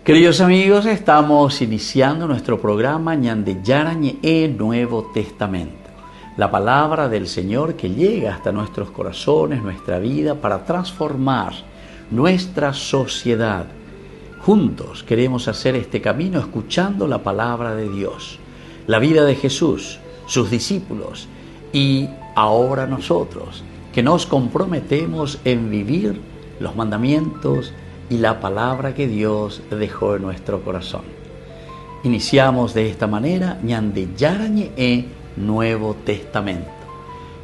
Queridos amigos, estamos iniciando nuestro programa Ñande Yarañe Nuevo Testamento. La palabra del Señor que llega hasta nuestros corazones, nuestra vida, para transformar nuestra sociedad. Juntos queremos hacer este camino escuchando la palabra de Dios, la vida de Jesús, sus discípulos y ahora nosotros, que nos comprometemos en vivir los mandamientos y la palabra que Dios dejó en nuestro corazón. Iniciamos de esta manera Ñande Yarañe Nuevo Testamento.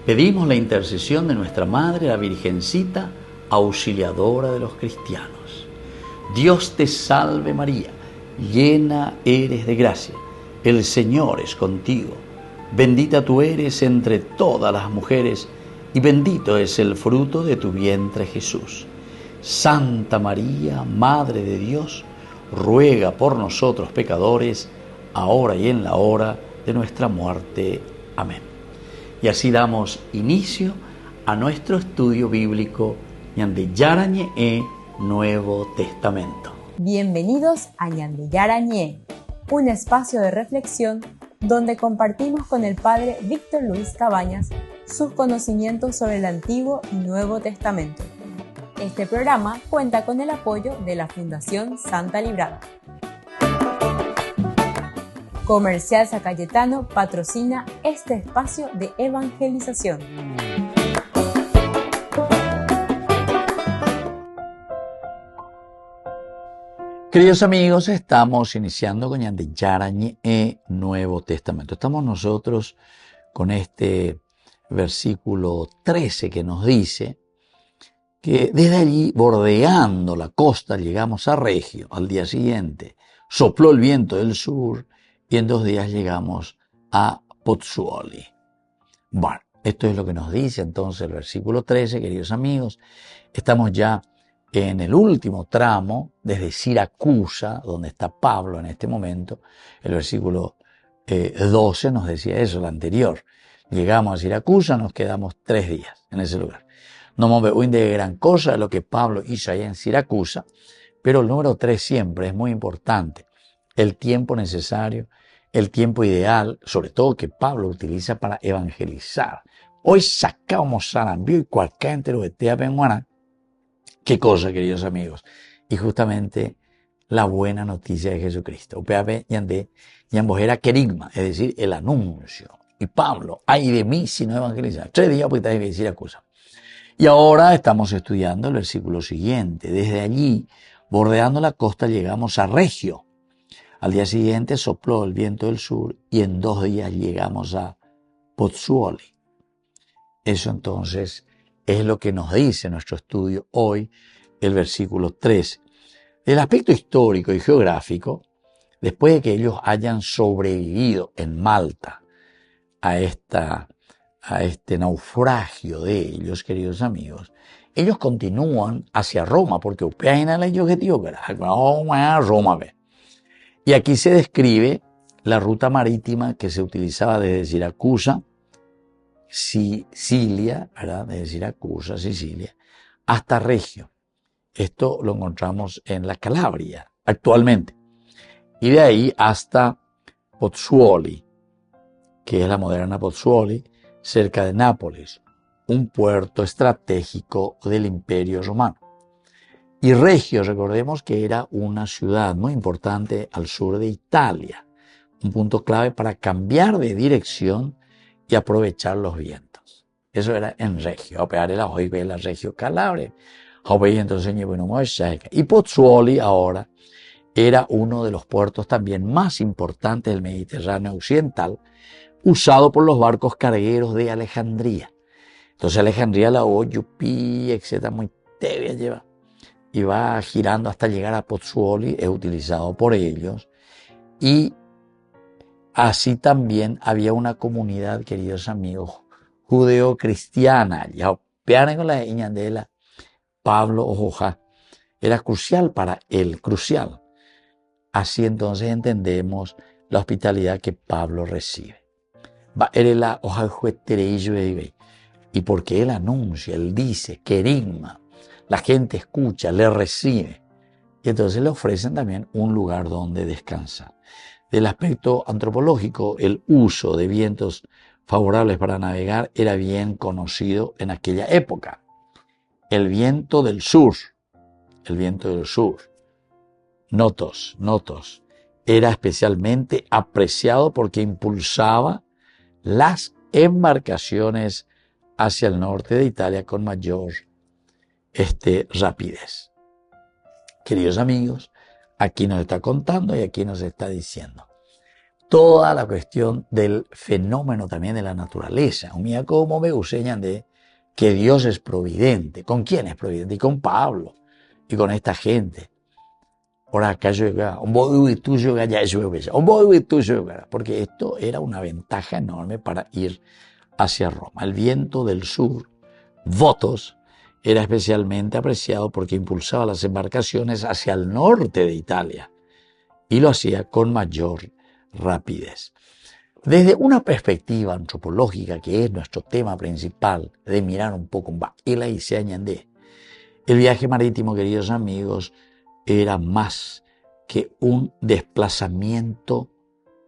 Pedimos la intercesión de nuestra Madre, la Virgencita, auxiliadora de los cristianos. Dios te salve María, llena eres de gracia, el Señor es contigo. Bendita tú eres entre todas las mujeres y bendito es el fruto de tu vientre Jesús. Santa María, Madre de Dios, ruega por nosotros pecadores, ahora y en la hora de nuestra muerte. Amén. Y así damos inicio a nuestro estudio bíblico Ñande Yarañe Nuevo Testamento. Bienvenidos a Ñande Yarañe, un espacio de reflexión donde compartimos con el Padre Víctor Luis Cabañas sus conocimientos sobre el Antiguo y Nuevo Testamento. Este programa cuenta con el apoyo de la Fundación Santa Librada. Comercial San Cayetano patrocina este espacio de evangelización. Queridos amigos, estamos iniciando con Ñande Yarañe Nuevo Testamento. Estamos nosotros con este versículo 13 que nos dice que desde allí, bordeando la costa, llegamos a Regio. Al día siguiente sopló el viento del sur y en 2 días llegamos a Pozzuoli. Bueno, esto es lo que nos dice entonces el versículo 13, queridos amigos. Estamos ya en el último tramo, desde Siracusa, donde está Pablo en este momento. El versículo 12 nos decía eso, el anterior. Llegamos a Siracusa, nos quedamos 3 días en ese lugar. No me voy de gran cosa de lo que Pablo hizo allá en Siracusa, pero el número 3 siempre es muy importante. El tiempo necesario, el tiempo ideal, sobre todo que Pablo utiliza para evangelizar. Hoy sacamos Sarambio y cualquier entero de Tea Penguana. Qué cosa, queridos amigos. Y justamente la buena noticia de Jesucristo. Upeape Ñande Ñambojera Querigma, es decir, el anuncio. Y Pablo, ay de mí si no evangelizar. 3 días pues está en Siracusa. Y ahora estamos estudiando el versículo siguiente. Desde allí, bordeando la costa, llegamos a Regio. Al día siguiente sopló el viento del sur y en 2 días llegamos a Pozzuoli. Eso entonces es lo que nos dice nuestro estudio hoy, el versículo 13. El aspecto histórico y geográfico, después de que ellos hayan sobrevivido en Malta a este naufragio de ellos, queridos amigos, ellos continúan hacia Roma, porque Roma. Y aquí se describe la ruta marítima que se utilizaba desde Siracusa, Sicilia, ¿verdad? Desde Siracusa, Sicilia, hasta Regio. Esto lo encontramos en la Calabria actualmente. Y de ahí hasta Pozzuoli, que es la moderna Pozzuoli, cerca de Nápoles, un puerto estratégico del Imperio Romano. Y Regio, recordemos que era una ciudad muy importante al sur de Italia, un punto clave para cambiar de dirección y aprovechar los vientos. Eso era en Regio. Hoy ve la Regio Calabria. Y Pozzuoli ahora era uno de los puertos también más importantes del Mediterráneo occidental, usado por los barcos cargueros de Alejandría. Entonces Alejandría, la Yupi, etcétera, muy tebia lleva. Y va girando hasta llegar a Pozzuoli, es utilizado por ellos. Y así también había una comunidad, queridos amigos, judeo-cristiana. Ya pearen con la Ñandela, Pablo Ojoja, era crucial para él, crucial. Así entonces entendemos la hospitalidad que Pablo recibe. Y porque él anuncia, él dice, querigma, la gente escucha, le recibe. y entonces le ofrecen también un lugar donde descansar. Del aspecto antropológico, el uso de vientos favorables para navegar era bien conocido en aquella época. El viento del sur, notos, era especialmente apreciado porque impulsaba las embarcaciones hacia el norte de Italia con mayor rapidez. Queridos amigos, aquí nos está contando y aquí nos está diciendo toda la cuestión del fenómeno también de la naturaleza. Mira cómo me enseñan de que Dios es providente. ¿Con quién es providente? Y con Pablo y con esta gente. Ahora acá llega, porque esto era una ventaja enorme para ir hacia Roma. El viento del sur, Votos, era especialmente apreciado porque impulsaba las embarcaciones hacia el norte de Italia y lo hacía con mayor rapidez. Desde una perspectiva antropológica, que es nuestro tema principal, de mirar un poco el viaje marítimo, queridos amigos, era más que un desplazamiento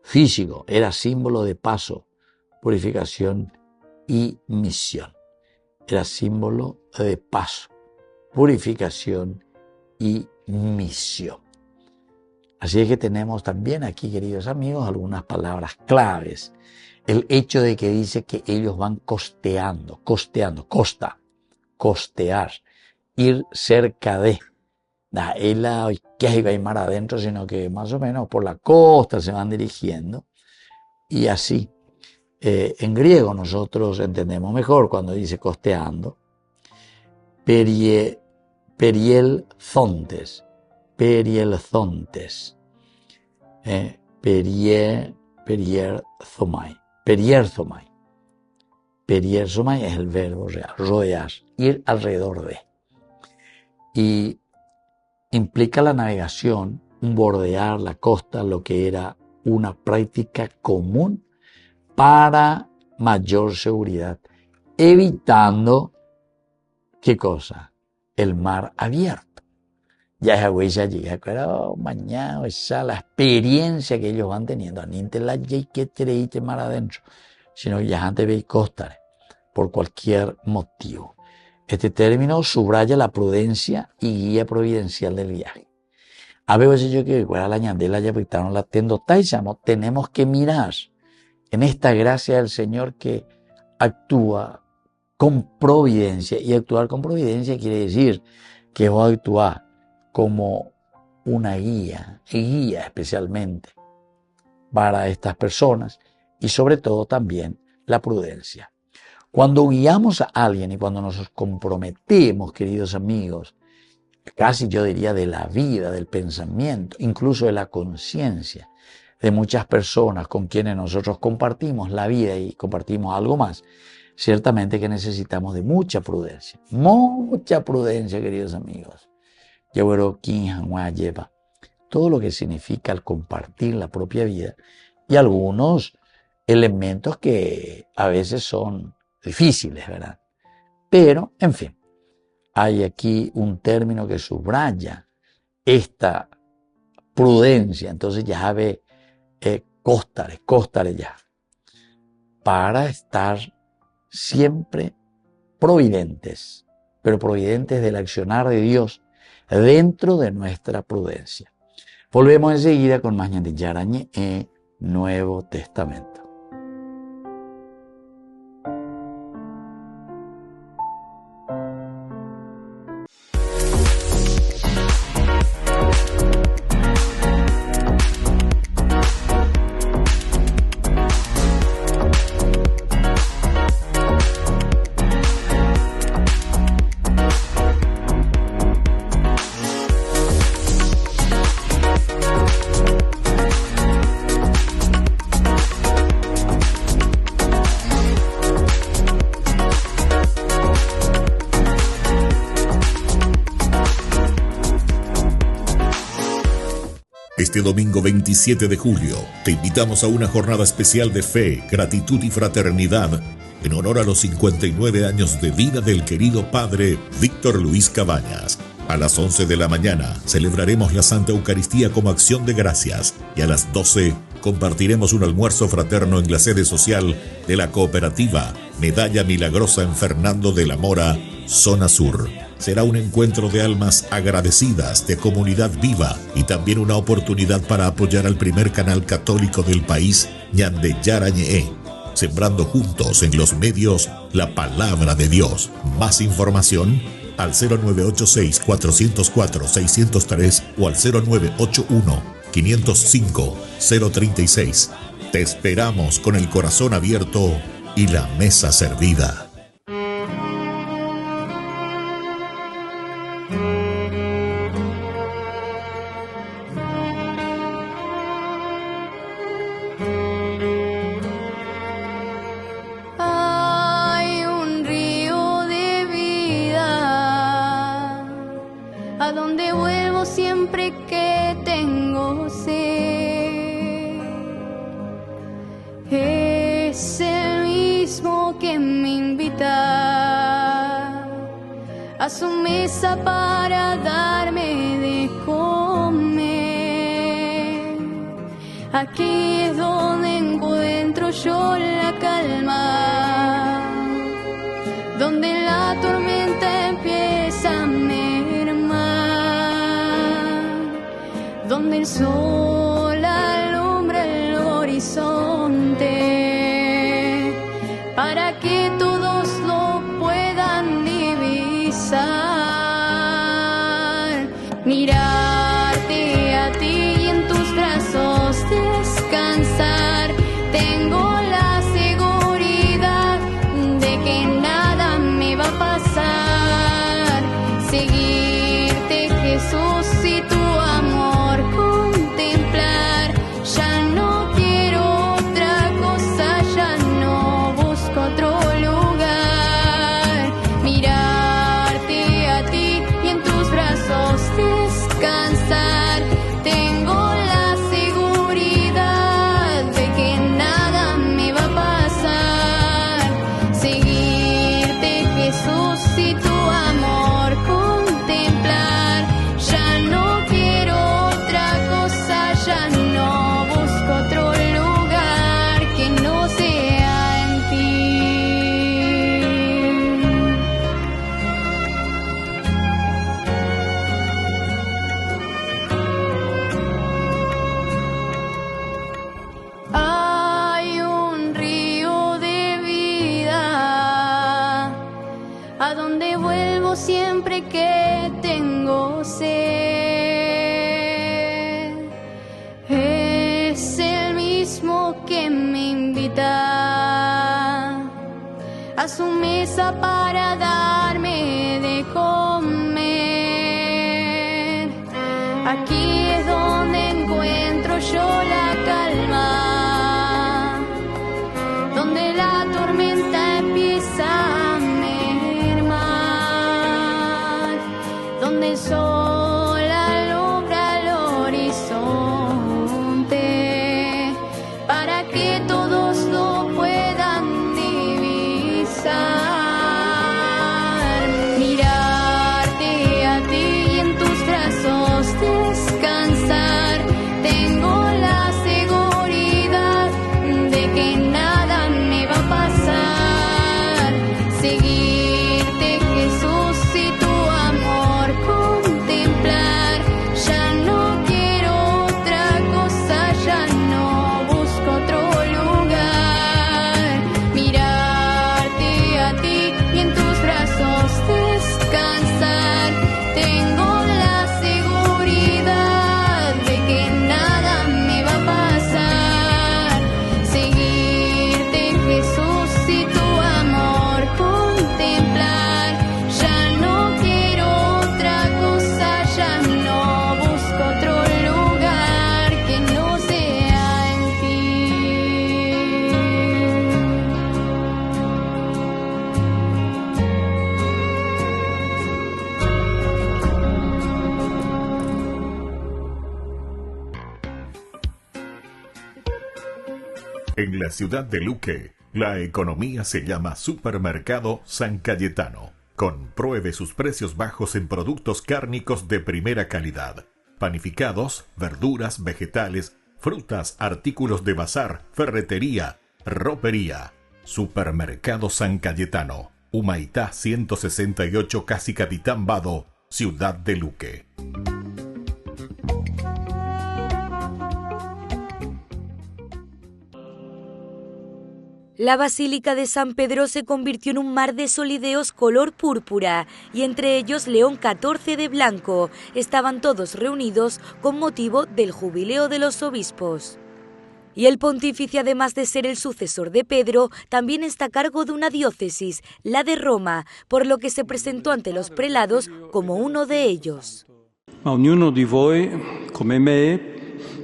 físico, era símbolo de paso, purificación y misión. Era símbolo de paso, purificación y misión. Así es que tenemos también aquí, queridos amigos, algunas palabras claves. El hecho de que dice que ellos van costear, ir cerca de. No es la que hay que ir mar adentro, sino que más o menos por la costa se van dirigiendo. Y así, en griego nosotros entendemos mejor cuando dice costeando. Περιελθόντες, Περιερθomai es el verbo real, rodear, ir alrededor de. Y implica la navegación, un bordear la costa, lo que era una práctica común para mayor seguridad, evitando, ¿qué cosa? El mar abierto. Ya esa huella llega, pero mañana esa la experiencia que ellos van teniendo, ni te la que te mar adentro, sino ya antes veis costas por cualquier motivo. Este término subraya la prudencia y guía providencial del viaje. A veces yo que la ñandela ya pitaron la tendo taisamo, tenemos que mirar en esta gracia del Señor que actúa con providencia, y actuar con providencia quiere decir que va a actuar como una guía especialmente para estas personas y sobre todo también la prudencia. Cuando guiamos a alguien y cuando nos comprometemos, queridos amigos, casi yo diría de la vida, del pensamiento, incluso de la conciencia de muchas personas con quienes nosotros compartimos la vida y compartimos algo más, ciertamente que necesitamos de mucha prudencia, queridos amigos. Lleva todo lo que significa el compartir la propia vida y algunos elementos que a veces son difíciles, ¿verdad? Pero, en fin, hay aquí un término que subraya esta prudencia. Entonces ya ve cóstare ya, para estar siempre providentes, pero providentes del accionar de Dios dentro de nuestra prudencia. Volvemos enseguida con más Ñande Yarañe en Nuevo Testamento. Este domingo 27 de julio te invitamos a una jornada especial de fe, gratitud y fraternidad en honor a los 59 años de vida del querido padre Víctor Luis Cabañas. A las 11 de la mañana celebraremos la Santa Eucaristía como acción de gracias y a las 12 compartiremos un almuerzo fraterno en la sede social de la cooperativa Medalla Milagrosa en Fernando de la Mora, zona sur. Será un encuentro de almas agradecidas, de comunidad viva y también una oportunidad para apoyar al primer canal católico del país, Ñande Yarañé, sembrando juntos en los medios la palabra de Dios. Más información al 0986-404-603 o al 0981-505-036. Te esperamos con el corazón abierto y la mesa servida. A su mesa para darme de comer. Aquí es donde encuentro yo la calma, donde la tormenta empieza a mermar, donde el sol alumbra el horizonte, para que todos lo puedan divisar. Mirarte a ti y en tus brazos descansar. Tengo la seguridad de que nada me va a pasar. Seguirte, Jesús, y tu amor contemplar. Ya no quiero otra cosa, ya no busco otro lugar. Mirarte a ti y en tus brazos descansar. Tengo la seguridad de que nada me va a pasar. Seguirte, Jesús, y tu amor contemplar. Ya no quiero otra cosa, ya no busco otro lugar que no sea en ti. Hay un río de vida a donde vuelvo siempre que tengo sed. Es el mismo que me invita a su mesa para darme de comer. Aquí es donde encuentro yo la calma, donde la tormenta empieza a mermar, donde el sol alumbra el horizonte, para que todos lo puedan divisar. Mirarte a ti y en tus brazos descansar. Tengo la seguridad de que nada me va a pasar. Seguirte, Jesús, y tu amor contemplar. Ya no quiero otra cosa, ya no busco otro lugar. Mirarte a ti y en tus brazos descansar. Tengo la seguridad de que nada me va a pasar. Seguirte, Jesús, y tu amor contemplar. Ya no quiero otra cosa, ya no busco otro lugar que no sea en ti. En la ciudad de Luque, la economía se llama Supermercado San Cayetano. Compruebe sus precios bajos en productos cárnicos de primera calidad. Panificados, verduras, vegetales, frutas, artículos de bazar, ferretería, ropería. Supermercado San Cayetano, Humaitá 168, Casi Capitán Vado, Ciudad de Luque. La Basílica de San Pedro se convirtió en un mar de solideos color púrpura, y entre ellos León XIV de blanco. Estaban todos reunidos con motivo del jubileo de los obispos. Y el pontífice, además de ser el sucesor de Pedro, también está a cargo de una diócesis, la de Roma, por lo que se presentó ante los prelados como uno de ellos. Ma ognuno di voi, come me,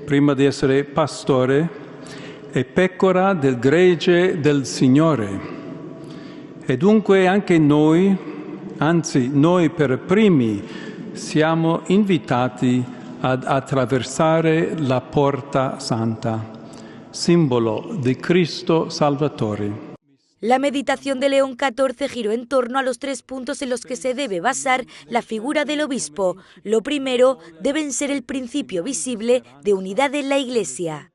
prima di essere pastore, è pecora del gregge del Signore. E dunque anche noi, anzi noi per primi, siamo invitati ad attraversare la porta santa, símbolo de Cristo Salvatore. La meditación de León XIV giró en torno a los 3 puntos en los que se debe basar la figura del obispo. Lo primero, deben ser el principio visible de unidad en la Iglesia.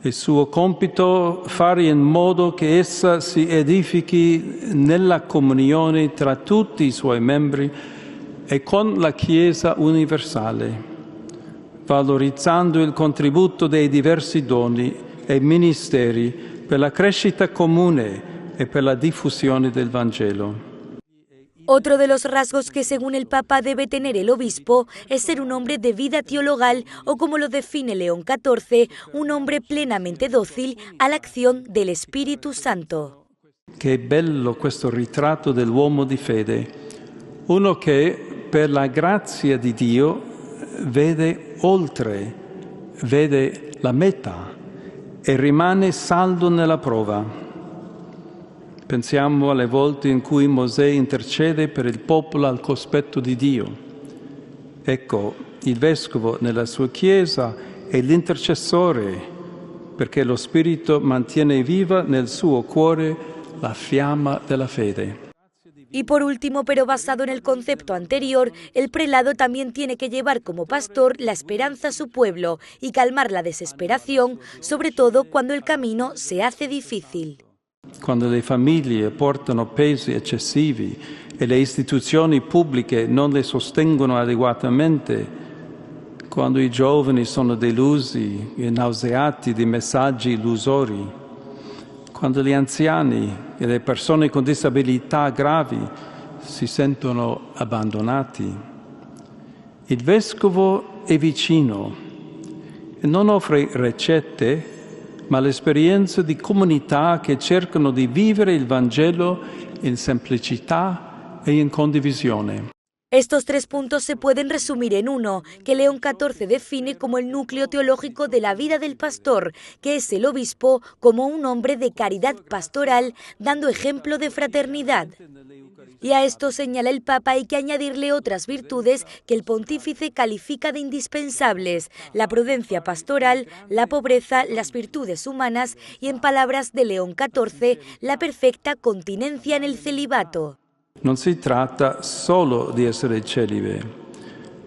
Il suo compito fare in modo che essa si edifichi nella comunione tra tutti i suoi membri e con la Chiesa universale, valorizzando il contributo dei diversi doni e ministeri per la crescita comune e per la diffusione del Vangelo. Otro de los rasgos que según el Papa debe tener el obispo es ser un hombre de vida teologal o, como lo define León XIV, un hombre plenamente dócil a la acción del Espíritu Santo. Che bello questo ritratto dell'uomo di fede, uno che per la grazia di Dio vede oltre, vede la meta e rimane saldo nella prova. Pensiamo alle volte in cui Mosè intercede per il popolo al cospetto di Dio. Ecco, il vescovo nella sua Chiesa è l'intercessore, perché lo Spirito mantiene viva nel suo cuore la fiamma della fede. Y por último, pero basado en el concepto anterior, el prelado también tiene que llevar como pastor la esperanza a su pueblo y calmar la desesperación, sobre todo cuando el camino se hace difícil. Quando le famiglie portano pesi eccessivi e le istituzioni pubbliche non le sostengono adeguatamente, quando i giovani sono delusi e nauseati di messaggi illusori, quando gli anziani e le persone con disabilità gravi si sentono abbandonati. Il vescovo è vicino e non offre ricette, ma l'esperienza di comunità che cercano di vivere il Vangelo in semplicità e in condivisione. Estos 3 puntos se pueden resumir en uno, que León XIV define como el núcleo teológico de la vida del pastor, que es el obispo como un hombre de caridad pastoral, dando ejemplo de fraternidad. Y a esto, señala el Papa, hay que añadirle otras virtudes que el pontífice califica de indispensables: la prudencia pastoral, la pobreza, las virtudes humanas y, en palabras de León XIV, la perfecta continencia en el celibato. Non si tratta solo di essere celibe,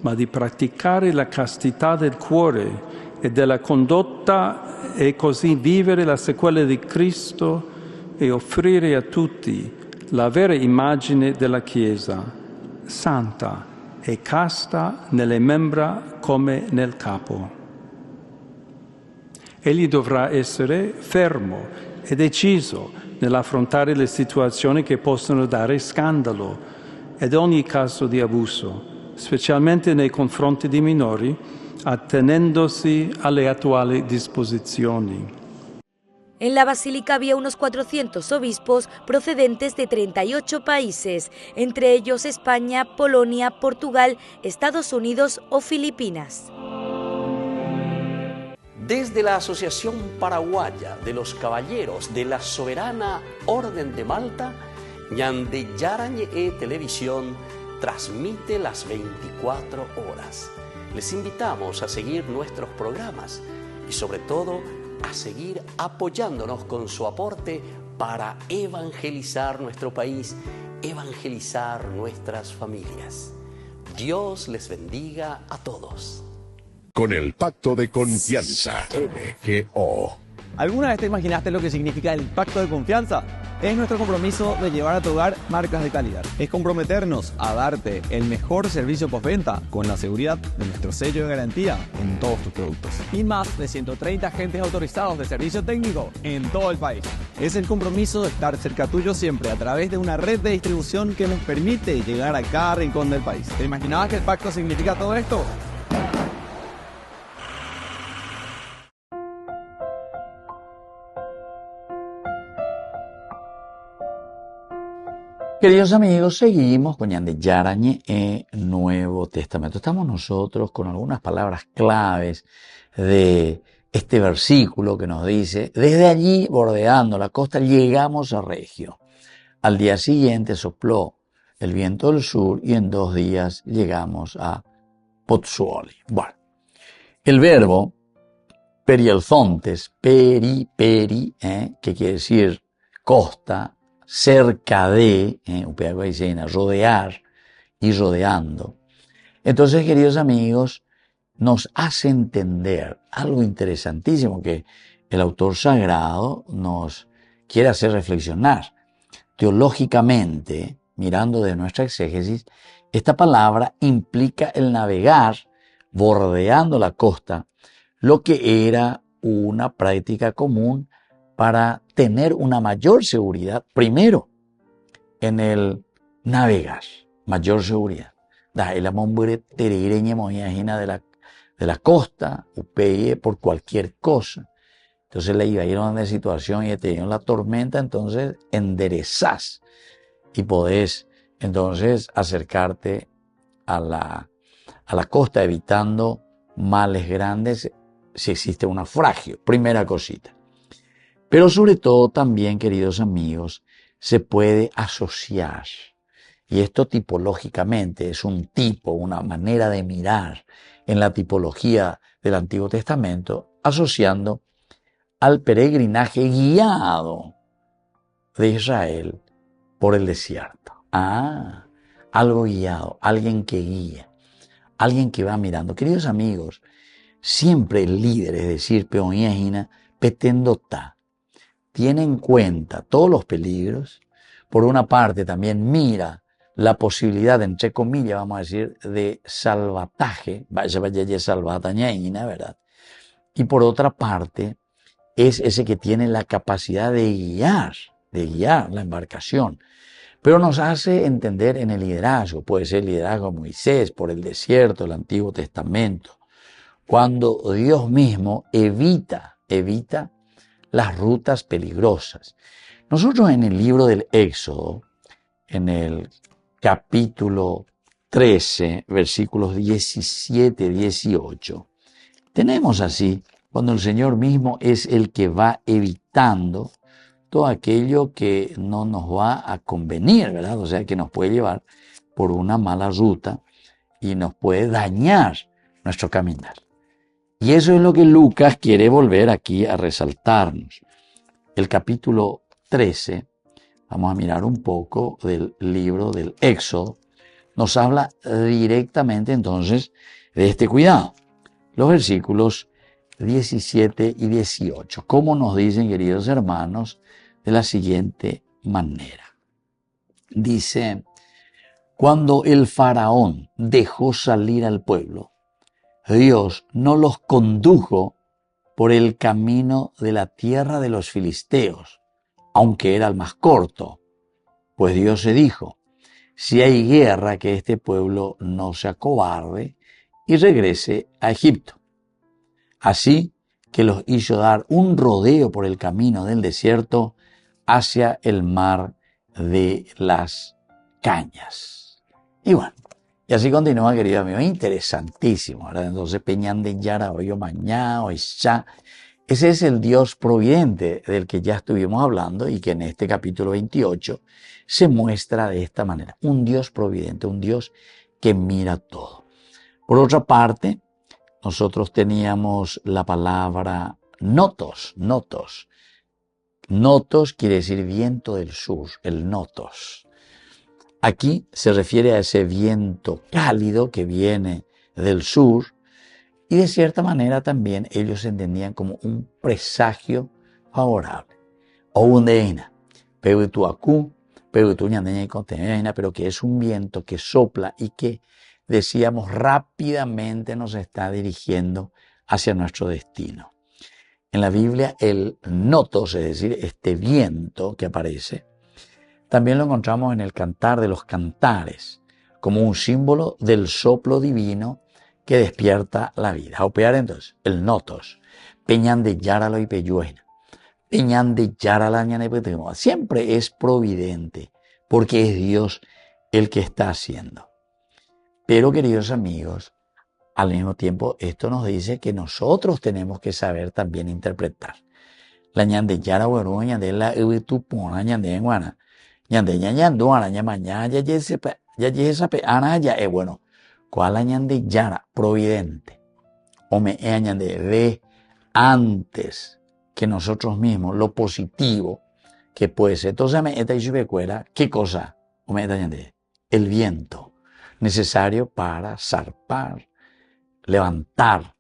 ma di praticare la castità del cuore e della condotta e così vivere la sequela di Cristo e offrire a tutti la vera immagine della Chiesa, santa e casta nelle membra come nel capo. Egli dovrà essere fermo e deciso nell'affrontare le situazioni che possono dare scandalo ed ogni caso di abuso, specialmente nei confronti di minori, attenendosi alle attuali disposizioni. En la basílica había unos 400 obispos procedentes de 38 países, entre ellos España, Polonia, Portugal, Estados Unidos o Filipinas. Desde la Asociación Paraguaya de los Caballeros de la Soberana Orden de Malta, Ñande Yarañe Televisión transmite las 24 horas. Les invitamos a seguir nuestros programas y, sobre todo, a seguir apoyándonos con su aporte para evangelizar nuestro país evangelizar nuestras familias. Dios les bendiga a todos. Con el Pacto de Confianza, MGO. ¿Alguna vez te imaginaste lo que significa el Pacto de Confianza? Es nuestro compromiso de llevar a tu hogar marcas de calidad. Es comprometernos a darte el mejor servicio postventa con la seguridad de nuestro sello de garantía en todos tus productos. Y más de 130 agentes autorizados de servicio técnico en todo el país. Es el compromiso de estar cerca tuyo siempre a través de una red de distribución que nos permite llegar a cada rincón del país. ¿Te imaginabas que el pacto significa todo esto? Queridos amigos, seguimos con Ñande Yarañe Nuevo Testamento. Estamos nosotros con algunas palabras claves de este versículo que nos dice: desde allí, bordeando la costa, llegamos a Regio. Al día siguiente sopló el viento del sur y en 2 días llegamos a Pozzuoli. Bueno, el verbo perielzontes, que quiere decir costa, cerca de, rodear y rodeando. Entonces, queridos amigos, nos hace entender algo interesantísimo que el autor sagrado nos quiere hacer reflexionar. Teológicamente, mirando de nuestra exégesis, esta palabra implica el navegar bordeando la costa, lo que era una práctica común para tener una mayor seguridad, primero, en el navegar, mayor seguridad. La mombure de la costa, por cualquier cosa. Entonces le iba a ir a una situación y te dio la tormenta, entonces enderezás y podés entonces acercarte a la costa evitando males grandes si existe un naufragio. Primera cosita. Pero sobre todo también, queridos amigos, se puede asociar. Y esto tipológicamente es un tipo, una manera de mirar en la tipología del Antiguo Testamento, asociando al peregrinaje guiado de Israel por el desierto. Algo guiado, alguien que guía, alguien que va mirando. Queridos amigos, siempre el líder, es decir, peonía petendotá, tiene en cuenta todos los peligros. Por una parte también mira la posibilidad, entre comillas, vamos a decir, de salvataje, ¿verdad? Y por otra parte, es ese que tiene la capacidad de guiar la embarcación. Pero nos hace entender en el liderazgo, puede ser el liderazgo de Moisés por el desierto, el Antiguo Testamento, cuando Dios mismo evita las rutas peligrosas. Nosotros en el libro del Éxodo, en el capítulo 13, versículos 17-18, tenemos así, cuando el Señor mismo es el que va evitando todo aquello que no nos va a convenir, ¿verdad? O sea, que nos puede llevar por una mala ruta y nos puede dañar nuestro caminar. Y eso es lo que Lucas quiere volver aquí a resaltarnos. El capítulo 13, vamos a mirar un poco del libro del Éxodo, nos habla directamente entonces de este cuidado. Los versículos 17 y 18, como nos dicen, queridos hermanos, de la siguiente manera. Dice: cuando el faraón dejó salir al pueblo, Dios no los condujo por el camino de la tierra de los filisteos, aunque era el más corto, pues Dios se dijo: si hay guerra, que este pueblo no se acobarde y regrese a Egipto. Así que los hizo dar un rodeo por el camino del desierto hacia el mar de las cañas. Y bueno, y así continúa, querido amigo, interesantísimo, ¿verdad? Entonces, Peñande Yara, Oyo Mañá, Oishá, ese es el Dios providente del que ya estuvimos hablando y que en este capítulo 28 se muestra de esta manera. Un Dios providente, un Dios que mira todo. Por otra parte, nosotros teníamos la palabra notos. Notos quiere decir viento del sur, el notos. Aquí se refiere a ese viento cálido que viene del sur y de cierta manera también ellos entendían como un presagio favorable. O un deina, pero que es un viento que sopla y que, decíamos, rápidamente nos está dirigiendo hacia nuestro destino. En la Biblia el notos, es decir, este viento que aparece, también lo encontramos en el Cantar de los Cantares, como un símbolo del soplo divino que despierta la vida. Opear entonces, el notos, peñan de yáralo y peyuena, peñan de yárala ñanepetemoa. Siempre es providente, porque es Dios el que está haciendo. Pero, queridos amigos, al mismo tiempo, esto nos dice que nosotros tenemos que saber también interpretar. La ñande yara hueru, ñande la ubitupona, ñande en guana. Ñande ñañanduana, ñamaña, ya yesape, ana ya es bueno. ¿Cuál añande yara? Providente. O me añade ve antes que nosotros mismos, lo positivo que puede ser. Entonces me esta yubecuela, ¿qué cosa? O me añade el viento necesario para zarpar, levantar,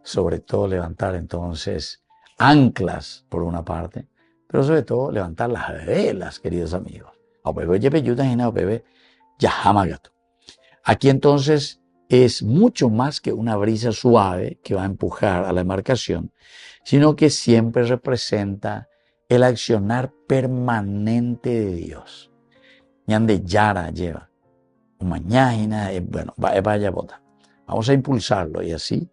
sobre todo levantar entonces anclas por una parte, pero sobre todo levantar las velas, queridos amigos. Aquí entonces es mucho más que una brisa suave que va a empujar a la embarcación, sino que siempre representa el accionar permanente de Dios. Ñande yara lleva. Mañana, bueno, vaya bota. Vamos a impulsarlo y así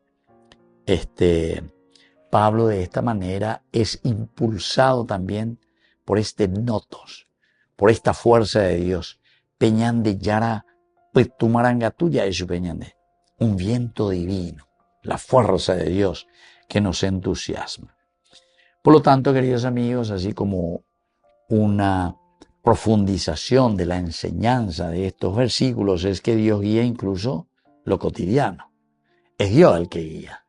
Pablo de esta manera es impulsado también por este notos, por esta fuerza de Dios. Peñande yara, pues tu marangatuya es peñande. Un viento divino, la fuerza de Dios que nos entusiasma. Por lo tanto, queridos amigos, así como una profundización de la enseñanza de estos versículos es que Dios guía incluso lo cotidiano. Es Dios el que guía.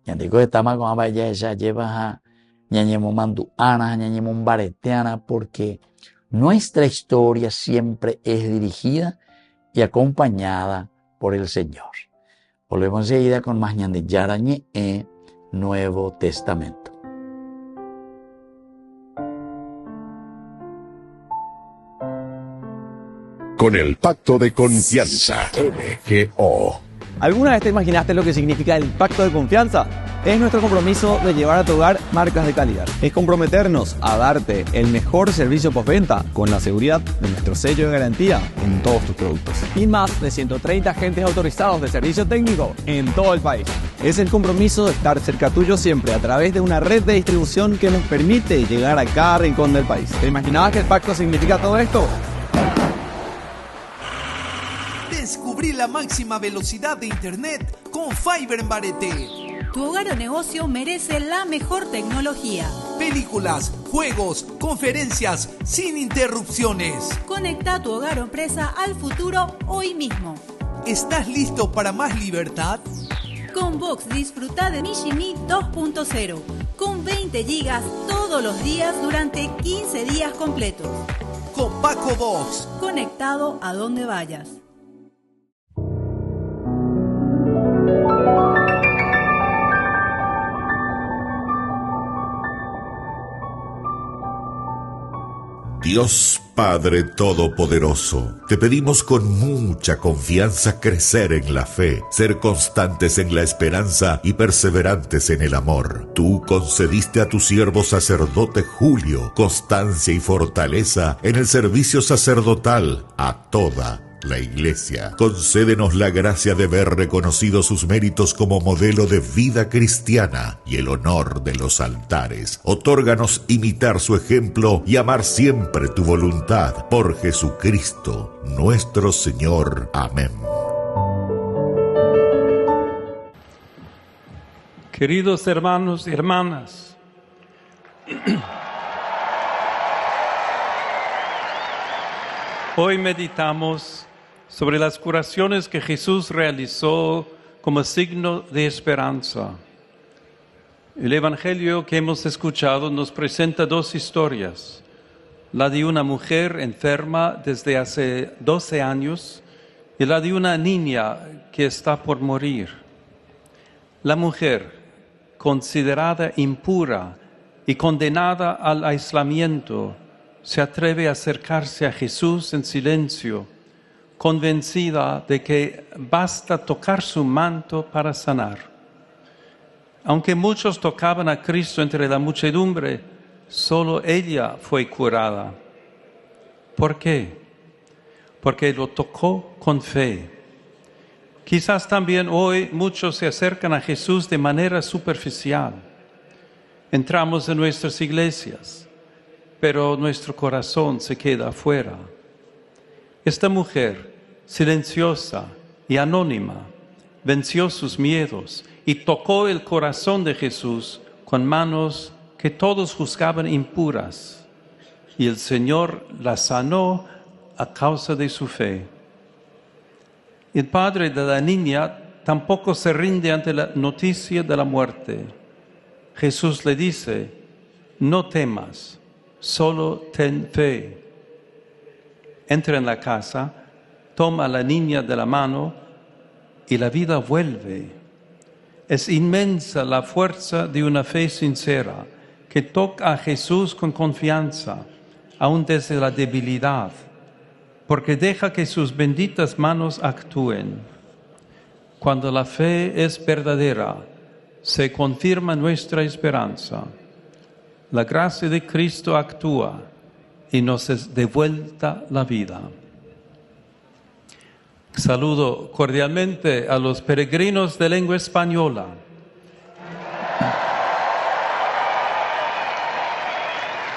Yandico estamos con abaya ella lleva a ñañemo manduana, ñañemo bareteana, porque nuestra historia siempre es dirigida y acompañada por el Señor. Volvemos enseguida con más ñande yarañe Nuevo Testamento. Con el pacto de confianza, MGO. ¿Alguna vez te imaginaste lo que significa el pacto de confianza? Es nuestro compromiso de llevar a tu hogar marcas de calidad. Es comprometernos a darte el mejor servicio postventa con la seguridad de nuestro sello de garantía en todos tus productos. Y más de 130 agentes autorizados de servicio técnico en todo el país. Es el compromiso de estar cerca tuyo siempre a través de una red de distribución que nos permite llegar a cada rincón del país. ¿Te imaginabas que el pacto significa todo esto? Descubrí la máxima velocidad de internet con Fiber en Barete. Tu hogar o negocio merece la mejor tecnología. Películas, juegos, conferencias, sin interrupciones. Conecta tu hogar o empresa al futuro hoy mismo. ¿Estás listo para más libertad? Con Vox disfruta de Mishimi 2.0 con 20 gigas todos los días durante 15 días completos. Con Paco Vox. Conectado a donde vayas. Dios Padre Todopoderoso, te pedimos con mucha confianza crecer en la fe, ser constantes en la esperanza y perseverantes en el amor. Tú concediste a tu siervo sacerdote Julio constancia y fortaleza en el servicio sacerdotal a toda la Iglesia. Concédenos la gracia de ver reconocidos sus méritos como modelo de vida cristiana y el honor de los altares. Otórganos imitar su ejemplo y amar siempre tu voluntad. Por Jesucristo, nuestro Señor. Amén. Queridos hermanos y hermanas, hoy meditamos sobre las curaciones que Jesús realizó como signo de esperanza. El Evangelio que hemos escuchado nos presenta dos historias. la de una mujer enferma desde hace 12 años y la de una niña que está por morir. La mujer, considerada impura y condenada al aislamiento, se atreve a acercarse a Jesús en silencio, convencida de que basta tocar su manto para sanar. Aunque muchos tocaban a Cristo entre la muchedumbre, solo ella fue curada. ¿Por qué? Porque lo tocó con fe. Quizás también hoy muchos se acercan a Jesús de manera superficial. Entramos en nuestras iglesias, pero nuestro corazón se queda afuera. Esta mujer, silenciosa y anónima, venció sus miedos y tocó el corazón de Jesús con manos que todos juzgaban impuras. Y el Señor la sanó a causa de su fe. El padre de la niña tampoco se rinde ante la noticia de la muerte. Jesús le dice: no temas, solo ten fe. Entra en la casa, toma a la niña de la mano y la vida vuelve. Es inmensa la fuerza de una fe sincera que toca a Jesús con confianza, aun desde la debilidad, porque deja que sus benditas manos actúen. Cuando la fe es verdadera, se confirma nuestra esperanza. La gracia de Cristo actúa y nos es devuelta la vida. Saludo cordialmente a los peregrinos de lengua española.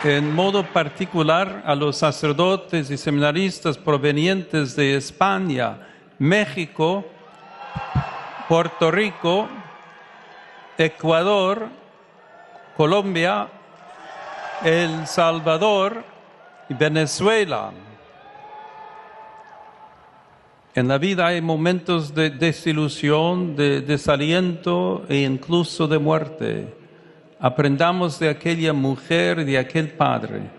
En modo particular a los sacerdotes y seminaristas provenientes de España, México, Puerto Rico, Ecuador, Colombia, El Salvador y Venezuela. En la vida hay momentos de desilusión, de desaliento e incluso de muerte. Aprendamos de aquella mujer y de aquel padre.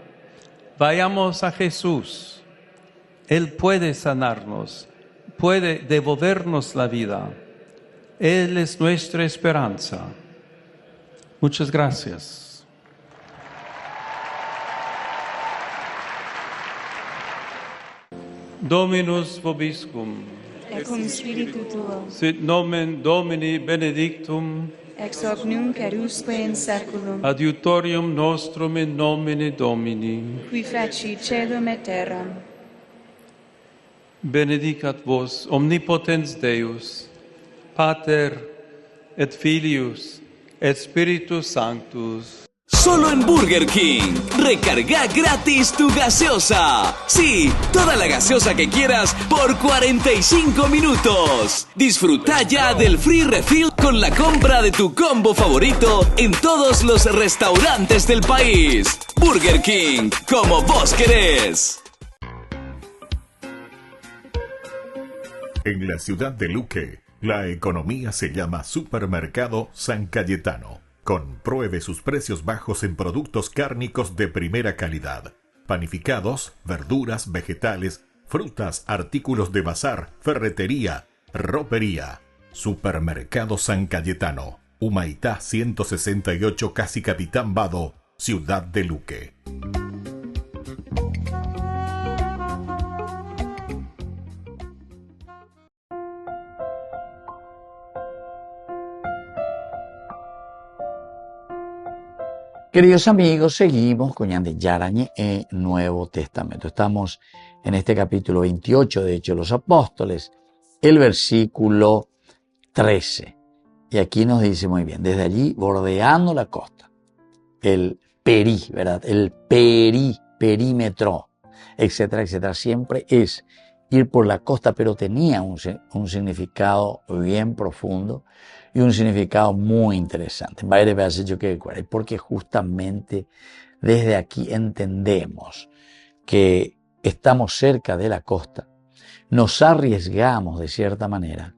Vayamos a Jesús. Él puede sanarnos, puede devolvernos la vida. Él es nuestra esperanza. Muchas gracias. Dominus vobiscum. Et cum spiritu tuo. Sit nomen Domini benedictum. Ex hoc nunc et usque in saeculum. Adiutorium nostrum in nomine Domini. Qui feci caelum et terram. Benedicat vos omnipotens Deus, Pater et Filius et Spiritus Sanctus. Solo en Burger King. Recarga gratis tu gaseosa. Sí, toda la gaseosa que quieras por 45 minutos. Disfruta ya del free refill con la compra de tu combo favorito en todos los restaurantes del país. Burger King, como vos querés. En la ciudad de Luque, la economía se llama Supermercado San Cayetano. Compruebe sus precios bajos en productos cárnicos de primera calidad. Panificados, verduras, vegetales, frutas, artículos de bazar, ferretería, ropería. Supermercado San Cayetano. Humaitá 168, Casi Capitán Vado, ciudad de Luque. Queridos amigos, seguimos con Ñande Yarañe en Nuevo Testamento. Estamos en este capítulo 28 de Hechos de los Apóstoles, el versículo 13. Y aquí nos dice muy bien, desde allí, bordeando la costa, el perí, ¿verdad? El perímetro, etcétera, etcétera. Siempre es ir por la costa, pero tenía un significado bien profundo y un significado muy interesante. Porque justamente desde aquí entendemos que estamos cerca de la costa, nos arriesgamos de cierta manera,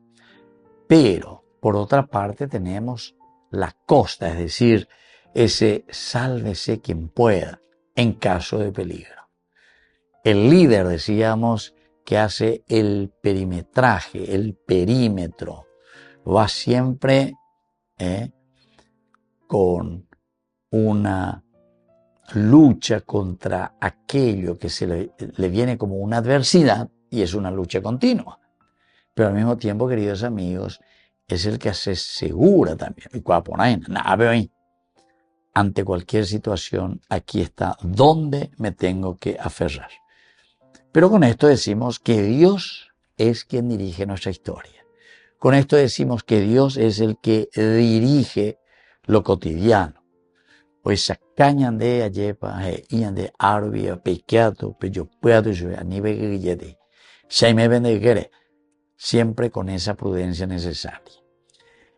pero por otra parte tenemos la costa, es decir, ese sálvese quien pueda en caso de peligro. El líder, decíamos, que hace el perimetraje, el perímetro, va siempre con una lucha contra aquello que se le viene como una adversidad, y es una lucha continua. Pero al mismo tiempo, queridos amigos, es el que se asegura también. Ante cualquier situación, aquí está donde me tengo que aferrar. Pero con esto decimos que Dios es quien dirige nuestra historia. Con esto decimos que Dios es el que dirige lo cotidiano. Pues sacañan de ayepa, ian de arbia, pequeato, yo puedo a nivel guillete. Shaime vende siempre con esa prudencia necesaria.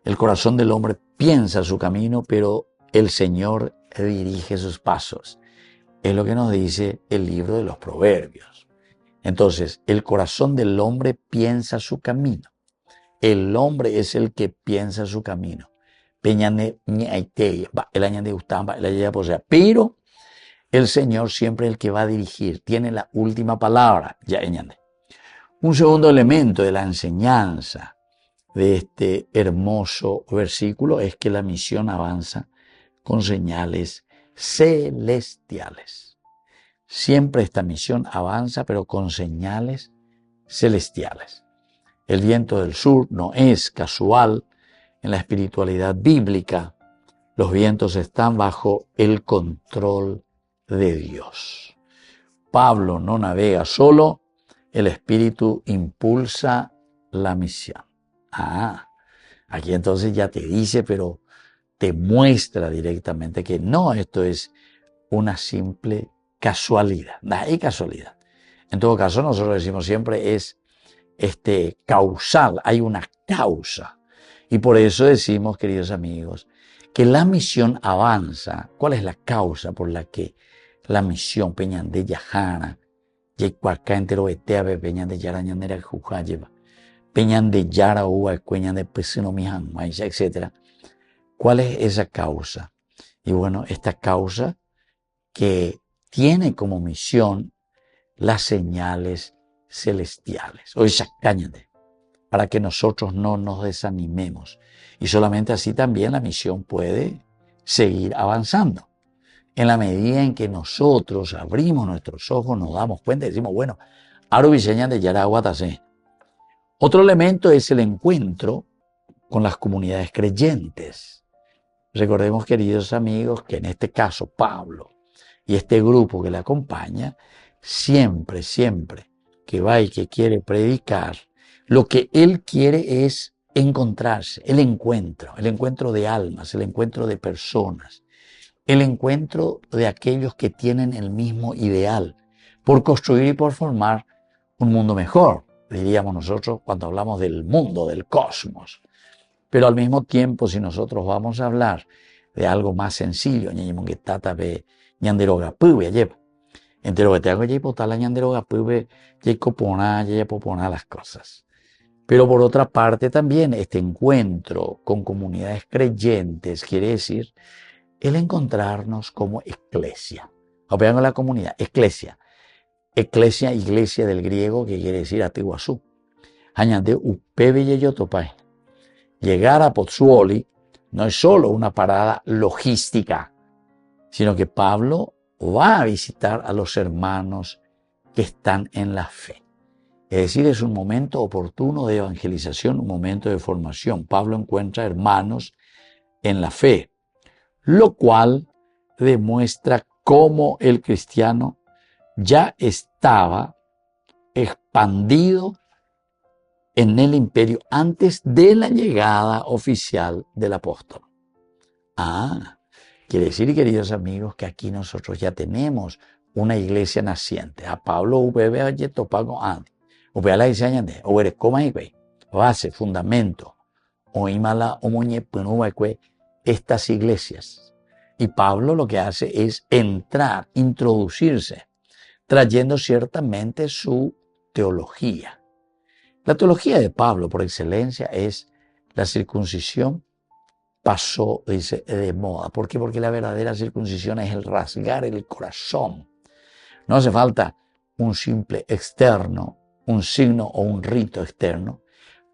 El corazón del hombre piensa su camino, pero el Señor dirige sus pasos. Es lo que nos dice el libro de los Proverbios. Entonces, el corazón del hombre piensa su camino. El hombre es el que piensa su camino. Pero el Señor siempre es el que va a dirigir, tiene la última palabra. Un segundo elemento de la enseñanza de este hermoso versículo es que la misión avanza con señales celestiales. Siempre esta misión avanza, pero con señales celestiales. El viento del sur no es casual. En la espiritualidad bíblica, los vientos están bajo el control de Dios. Pablo no navega solo, el Espíritu impulsa la misión. Aquí entonces ya te dice, pero te muestra directamente que no, esto es una simple casualidad. No hay casualidad. En todo caso, nosotros decimos siempre es causal, hay una causa. Y por eso decimos, queridos amigos, que la misión avanza. ¿Cuál es la causa por la que la misión Peñan de Yajana, Yecuacá entero etea, Peñan de Yarañanera Jujayeva, Peñan de Yara Uva, Peñan de Pesino Mijan, etc.? ¿Cuál es esa causa? Y bueno, esta causa que tiene como misión las señales celestiales. Hoy cáñate, para que nosotros no nos desanimemos. Y solamente así también la misión puede seguir avanzando. En la medida en que nosotros abrimos nuestros ojos, nos damos cuenta y decimos, bueno, Arubiseñan de Yaraguatase. Otro elemento es el encuentro con las comunidades creyentes. Recordemos, queridos amigos, que en este caso Pablo y este grupo que le acompaña, siempre que va y que quiere predicar, lo que él quiere es encontrarse, el encuentro de almas, el encuentro de personas, el encuentro de aquellos que tienen el mismo ideal, por construir y por formar un mundo mejor, diríamos nosotros cuando hablamos del mundo, del cosmos. Pero al mismo tiempo, si nosotros vamos a hablar de algo más sencillo, entero que te hago las cosas. Pero por otra parte también este encuentro con comunidades creyentes quiere decir el encontrarnos como iglesia. Operando la comunidad, iglesia. Iglesia del griego, que quiere decir Atiguazú. Añade upebe yeyotopai. Llegar a Pozzuoli no es solo una parada logística, sino que Pablo va a visitar a los hermanos que están en la fe. Es decir, es un momento oportuno de evangelización, un momento de formación. Pablo encuentra hermanos en la fe, lo cual demuestra cómo el cristiano ya estaba expandido en el imperio antes de la llegada oficial del apóstol. Quiere decir, queridos amigos, que aquí nosotros ya tenemos una iglesia naciente. A Pablo base, fundamento, estas iglesias. Y Pablo lo que hace es entrar, introducirse, trayendo ciertamente su teología. La teología de Pablo, por excelencia, es la circuncisión pasó, dice, de moda. ¿Por qué? Porque la verdadera circuncisión es el rasgar el corazón. No hace falta un simple externo, un signo o un rito externo,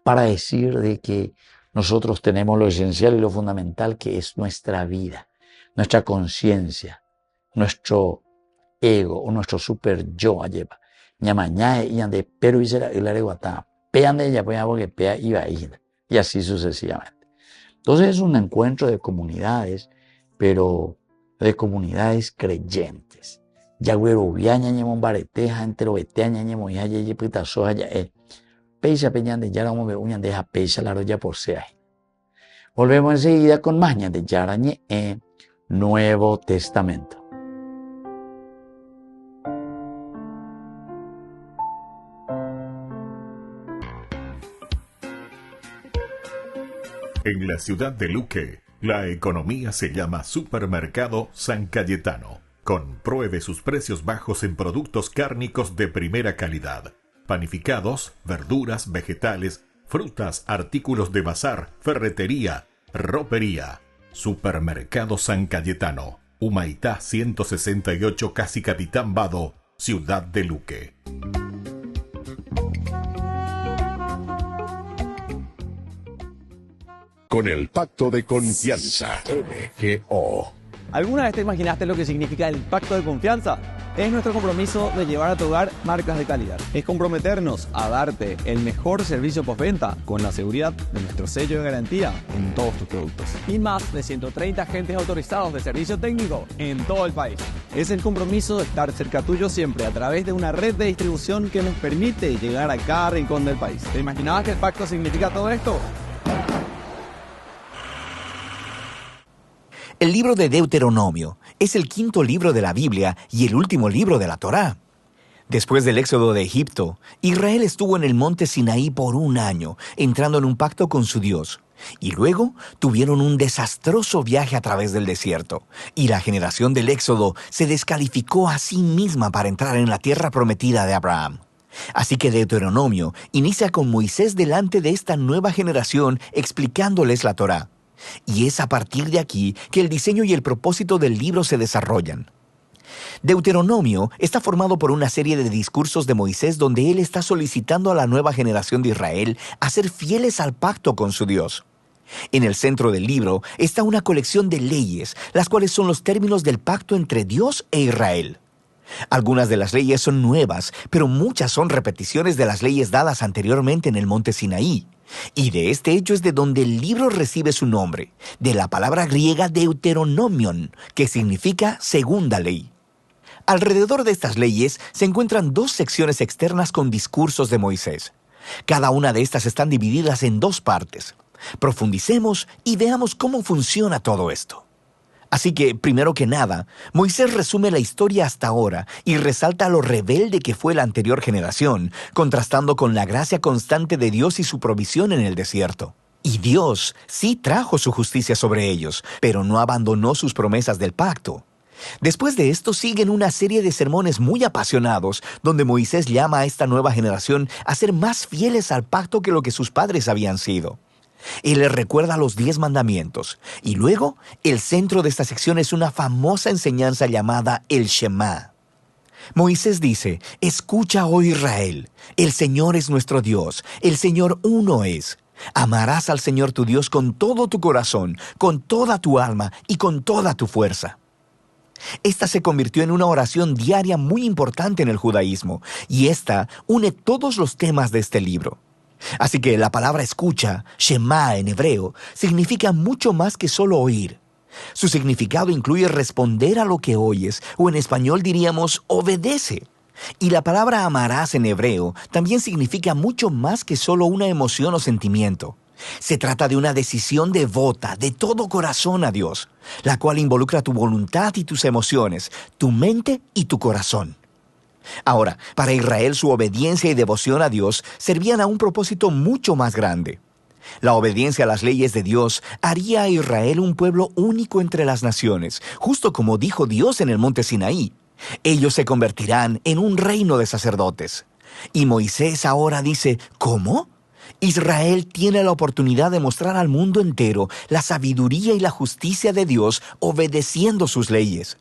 para decir de que nosotros tenemos lo esencial y lo fundamental, que es nuestra vida, nuestra conciencia, nuestro ego o nuestro super yo lleva. Ñamañae y ande pero hiciera el areguatá, pean de ella porque pea iba a ir, y así sucesivamente. Entonces es un encuentro de comunidades, pero de comunidades creyentes. Ya güero viaña ñemon bareteja entero beteaña ñemon ya ye pita soja ya peisa peñan de yara como uñan deja peisa la roya por sea. Volvemos enseguida con más ñan de Yarañe Nuevo Testamento. En la ciudad de Luque, la economía se llama Supermercado San Cayetano. Compruebe sus precios bajos en productos cárnicos de primera calidad. Panificados, verduras, vegetales, frutas, artículos de bazar, ferretería, ropería. Supermercado San Cayetano, Humaitá 168, Casi Capitán Vado, ciudad de Luque. Con el Pacto de Confianza, MGO. ¿Alguna vez te imaginaste lo que significa el Pacto de Confianza? Es nuestro compromiso de llevar a tu hogar marcas de calidad. Es comprometernos a darte el mejor servicio postventa con la seguridad de nuestro sello de garantía en todos tus productos. Y más de 130 agentes autorizados de servicio técnico en todo el país. Es el compromiso de estar cerca tuyo siempre a través de una red de distribución que nos permite llegar a cada rincón del país. ¿Te imaginabas que el pacto significa todo esto? El libro de Deuteronomio es el quinto libro de la Biblia y el último libro de la Torá. Después del éxodo de Egipto, Israel estuvo en el monte Sinaí por 1 año, entrando en un pacto con su Dios. Y luego tuvieron un desastroso viaje a través del desierto. Y la generación del éxodo se descalificó a sí misma para entrar en la tierra prometida de Abraham. Así que Deuteronomio inicia con Moisés delante de esta nueva generación explicándoles la Torá. Y es a partir de aquí que el diseño y el propósito del libro se desarrollan. Deuteronomio está formado por una serie de discursos de Moisés donde él está solicitando a la nueva generación de Israel a ser fieles al pacto con su Dios. En el centro del libro está una colección de leyes, las cuales son los términos del pacto entre Dios e Israel. Algunas de las leyes son nuevas, pero muchas son repeticiones de las leyes dadas anteriormente en el monte Sinaí. Y de este hecho es de donde el libro recibe su nombre, de la palabra griega Deuteronomion, que significa segunda ley. Alrededor de estas leyes se encuentran 2 secciones externas con discursos de Moisés. Cada una de estas están divididas en 2 partes. Profundicemos y veamos cómo funciona todo esto. Así que, primero que nada, Moisés resume la historia hasta ahora y resalta lo rebelde que fue la anterior generación, contrastando con la gracia constante de Dios y su provisión en el desierto. Y Dios sí trajo su justicia sobre ellos, pero no abandonó sus promesas del pacto. Después de esto siguen una serie de sermones muy apasionados, donde Moisés llama a esta nueva generación a ser más fieles al pacto que lo que sus padres habían sido. Él les recuerda los 10 mandamientos, y luego el centro de esta sección es una famosa enseñanza llamada el Shema. Moisés dice: escucha, oh Israel, el Señor es nuestro Dios, el Señor uno es. Amarás al Señor tu Dios con todo tu corazón, con toda tu alma y con toda tu fuerza. Esta se convirtió en una oración diaria muy importante en el judaísmo, y esta une todos los temas de este libro. Así que la palabra escucha, Shema en hebreo, significa mucho más que solo oír. Su significado incluye responder a lo que oyes, o en español diríamos obedece. Y la palabra amarás en hebreo también significa mucho más que solo una emoción o sentimiento. Se trata de una decisión devota de todo corazón a Dios, la cual involucra tu voluntad y tus emociones, tu mente y tu corazón. Ahora, para Israel su obediencia y devoción a Dios servían a un propósito mucho más grande. La obediencia a las leyes de Dios haría a Israel un pueblo único entre las naciones, justo como dijo Dios en el monte Sinaí. Ellos se convertirán en un reino de sacerdotes. Y Moisés ahora dice, ¿cómo? Israel tiene la oportunidad de mostrar al mundo entero la sabiduría y la justicia de Dios obedeciendo sus leyes.